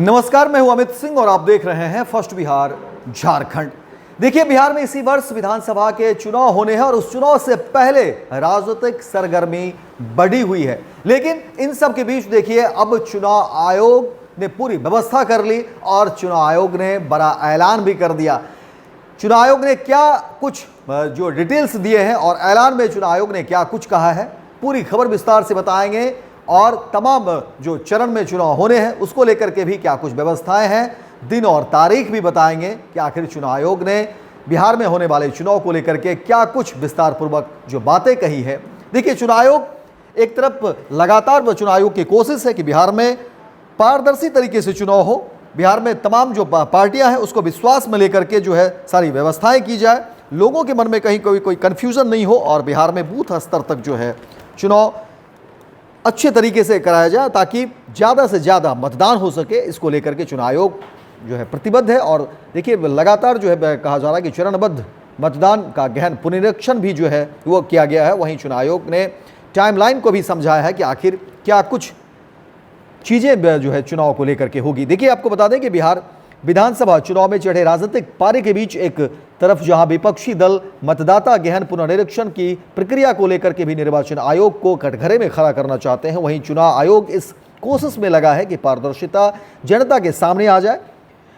नमस्कार, मैं हूं अमित सिंह और आप देख रहे हैं फर्स्ट बिहार झारखंड। देखिए, बिहार में इसी वर्ष विधानसभा के चुनाव होने हैं और उस चुनाव से पहले राजनीतिक सरगर्मी बढ़ी हुई है। लेकिन इन सब के बीच देखिए, अब चुनाव आयोग ने पूरी व्यवस्था कर ली और चुनाव आयोग ने बड़ा ऐलान भी कर दिया। चुनाव आयोग ने क्या कुछ जो डिटेल्स दिए हैं और ऐलान में चुनाव आयोग ने क्या कुछ कहा है, पूरी खबर विस्तार से बताएंगे। और तमाम जो चरण में चुनाव होने हैं उसको लेकर के भी क्या कुछ व्यवस्थाएं हैं, दिन और तारीख भी बताएंगे कि आखिर चुनाव आयोग ने बिहार में होने वाले चुनाव को लेकर के क्या कुछ विस्तार पूर्वक जो बातें कही है। देखिए, चुनाव आयोग एक तरफ लगातार चुनाव आयोग की कोशिश है कि बिहार में पारदर्शी तरीके से चुनाव हो, बिहार में तमाम जो पार्टियां हैं उसको विश्वास में लेकर के जो है सारी व्यवस्थाएं की जाए, लोगों के मन में कहीं कोई कन्फ्यूजन नहीं हो और बिहार में बूथ स्तर तक जो है चुनाव अच्छे तरीके से कराया जाए ताकि ज़्यादा से ज़्यादा मतदान हो सके। इसको लेकर के चुनाव आयोग जो है प्रतिबद्ध है। और देखिए, लगातार जो है कहा जा रहा है कि चरणबद्ध मतदान का गहन पुनरीक्षण भी जो है वो किया गया है। वहीं चुनाव आयोग ने टाइमलाइन को भी समझाया है कि आखिर क्या कुछ चीज़ें जो है चुनाव को लेकर के होगी। देखिए, आपको बता दें कि बिहार विधानसभा चुनाव में चढ़े राजनीतिक पारे के बीच एक तरफ जहां विपक्षी दल मतदाता गहन पुनरीक्षण की प्रक्रिया को लेकर के भी निर्वाचन आयोग को कटघरे में खड़ा करना चाहते हैं, वहीं चुनाव आयोग इस कोशिश में लगा है कि पारदर्शिता जनता के सामने आ जाए।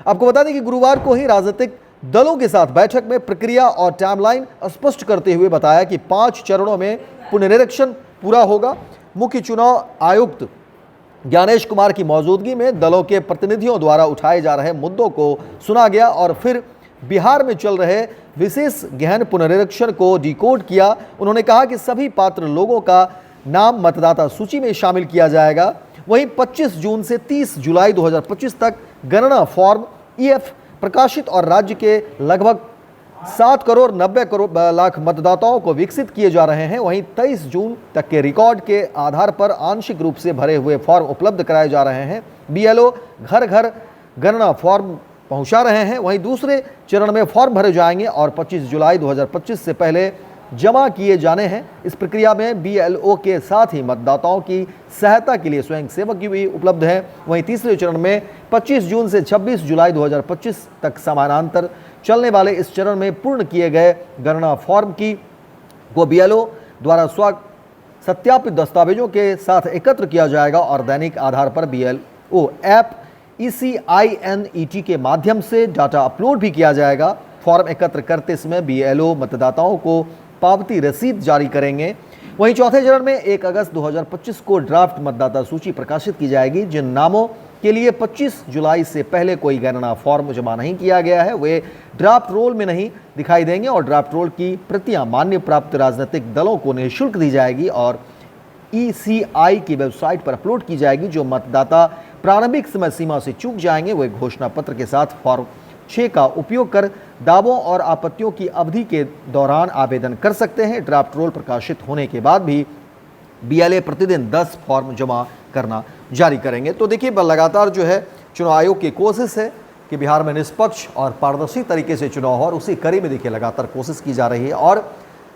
आपको बता दें कि गुरुवार को ही राजनीतिक दलों के साथ बैठक में प्रक्रिया और टाइमलाइन स्पष्ट करते हुए बताया कि 5 चरणों में पुनरीक्षण पूरा होगा। मुख्य चुनाव आयुक्त ज्ञानेश कुमार की मौजूदगी में दलों के प्रतिनिधियों द्वारा उठाए जा रहे मुद्दों को सुना गया और फिर बिहार में चल रहे विशेष गहन पुनरीक्षण को डिकोड किया। उन्होंने कहा कि सभी पात्र लोगों का नाम मतदाता सूची में शामिल किया जाएगा। वहीं 25 जून से 30 जुलाई 2025 तक गणना फॉर्म ईएफ प्रकाशित और राज्य के लगभग 7 करोड़ 90 लाख मतदाताओं को विकसित किए जा रहे हैं। वहीं 23 जून तक के रिकॉर्ड के आधार पर आंशिक रूप से भरे हुए फॉर्म उपलब्ध कराए जा रहे हैं। बीएलओ घर घर गणना फॉर्म पहुंचा रहे हैं। वहीं दूसरे चरण में फॉर्म भरे जाएंगे और 25 जुलाई 2025 से पहले जमा किए जाने हैं। इस प्रक्रिया में बीएलओ के साथ ही मतदाताओं की सहायता के लिए स्वयंसेवक भी उपलब्ध हैं। वहीं तीसरे चरण में 25 जून से 26 जुलाई 2025 तक समानांतर चलने वाले इस चरण में पूर्ण किए गए गणना फॉर्म को बीएलओ द्वारा सत्यापित दस्तावेजों के साथ एकत्र किया जाएगा और दैनिक आधार पर बीएलओ ऐप ECINET के माध्यम से डाटा अपलोड भी किया जाएगा। फॉर्म एकत्र करते समय बीएलओ मतदाताओं को पावती रसीद जारी करेंगे। वहीं चौथे चरण में 1 अगस्त 2025 को ड्राफ्ट मतदाता सूची प्रकाशित की जाएगी। जिन नामों के लिए 25 जुलाई से पहले कोई गणना फॉर्म जमा नहीं किया गया है वे ड्राफ्ट रोल में नहीं दिखाई देंगे और ड्राफ्ट रोल की प्रतियां मान्य प्राप्त राजनीतिक दलों को निःशुल्क दी जाएगी और ECI की वेबसाइट पर अपलोड की जाएगी। जो मतदाता प्रारंभिक समय सीमा से चूक जाएंगे वे घोषणा पत्र के साथ फॉर्म 6 का उपयोग कर दावों और आपत्तियों की अवधि के दौरान आवेदन कर सकते हैं। ड्राफ्ट रोल प्रकाशित होने के बाद भी बीएलए प्रतिदिन 10 फॉर्म जमा करना जारी करेंगे। तो देखिए, लगातार जो है चुनाव आयोग की कोशिश है कि बिहार में निष्पक्ष और पारदर्शी तरीके से चुनाव हो और उसी कड़ी में देखिए लगातार कोशिश की जा रही है और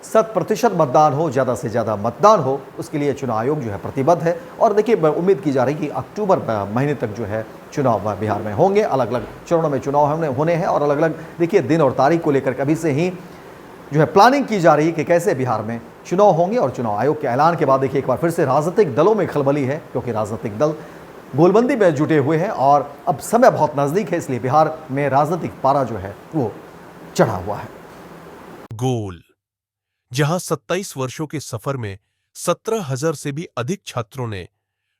100% मतदान हो, ज़्यादा से ज़्यादा मतदान हो, उसके लिए चुनाव आयोग जो है प्रतिबद्ध है। और देखिए, उम्मीद की जा रही है कि अक्टूबर महीने तक जो है चुनाव बिहार में होंगे। अलग अलग चरणों में चुनाव होने हैं और अलग अलग देखिए दिन और तारीख को लेकर कभी से ही जो है प्लानिंग की जा रही है कि कैसे बिहार में चुनाव होंगे। और चुनाव आयोग के ऐलान के बाद देखिए एक बार फिर से राजनीतिक दलों में खलबली है, क्योंकि राजनीतिक दल गोलबंदी में जुटे हुए हैं और अब समय बहुत नज़दीक है, इसलिए बिहार में राजनीतिक पारा जो है वो चढ़ा हुआ है। गोल, जहां 27 वर्षों के सफर में 17,000 से भी अधिक छात्रों ने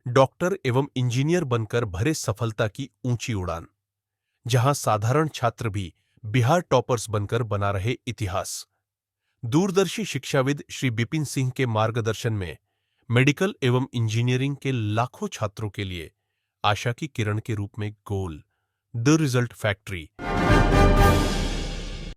डॉक्टर एवं इंजीनियर बनकर भरे सफलता की ऊंची उड़ान, जहां साधारण छात्र भी बिहार टॉपर्स बनकर बना रहे इतिहास। दूरदर्शी शिक्षाविद श्री बिपिन सिंह के मार्गदर्शन में मेडिकल एवं इंजीनियरिंग के लाखों छात्रों के लिए आशा की किरण के रूप में गोल, द रिजल्ट फैक्ट्री।